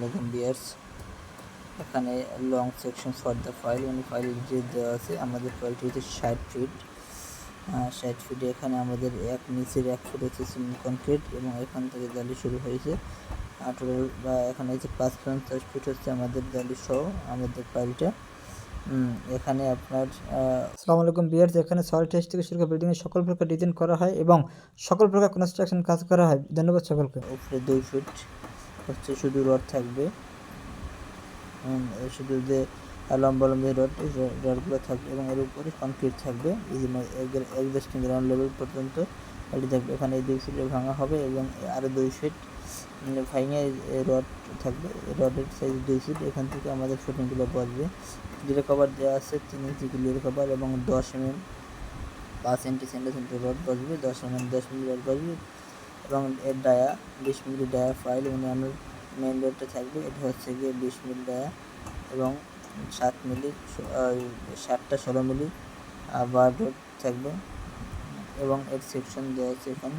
আলাইকুম ভিউয়ার্স। এখানে long section for the file file যে দেওয়া আছে, আমাদের ফাইলটি হচ্ছে 60 ফিট। 60 ফিটে এখানে আমাদের নিচের 1 ফুট হচ্ছে সিমেন্ট কনক্রিট এবং এখান থেকে জালি শুরু হয়েছে। টোটাল এখানে হচ্ছে 550 ফিট হচ্ছে আমাদের জালি সহ আমাদের ফাইলটা। এখানে আপনার আসসালামু আলাইকুম ভিউয়ার্স। এখানে সয়েল টেস্ট থেকে শুরু করে বিল্ডিংয়ের সকল প্রকার ডিজাইন করা হয় এবং সকল প্রকার কনস্ট্রাকশন কাজ করা হয়। ধন্যবাদ সকলকে। উপরে 2 ফিট হচ্ছে শুধু রড থাকবে, শুধু যে লম্বা রডগুলো থাকবে এবং এর উপরে কনক্রিট থাকবে। এক্সিস্টিং গ্রাউন্ড লেভেল পর্যন্ত এটি থাকবে। এখানে 2 ফিটে ভাঙা হবে এবং আরও 2 ফিট ভাঙে রড থাকবে। রডের সাইজ 2 ফিট। এখান থেকে আমাদের ফুটিংগুলো বসবে। গ্লে কভার দেওয়া আছে 3 ইঞ্চি গ্লে কভার এবং 10 mm 5 সেন্টিমিটার রড বসবে। 10 মিলি রড বসবে এবং এর ডায়া 20 মিলি ডায়া ফাইল এবং মেন রডটা থাকবে। এটা হচ্ছে গিয়ে 20 মিলি ডায়া এবং 7 মিলি 7টা 16 মিলি বার রড থাকবে এবং এর সেকশন দেওয়া আছে এখানে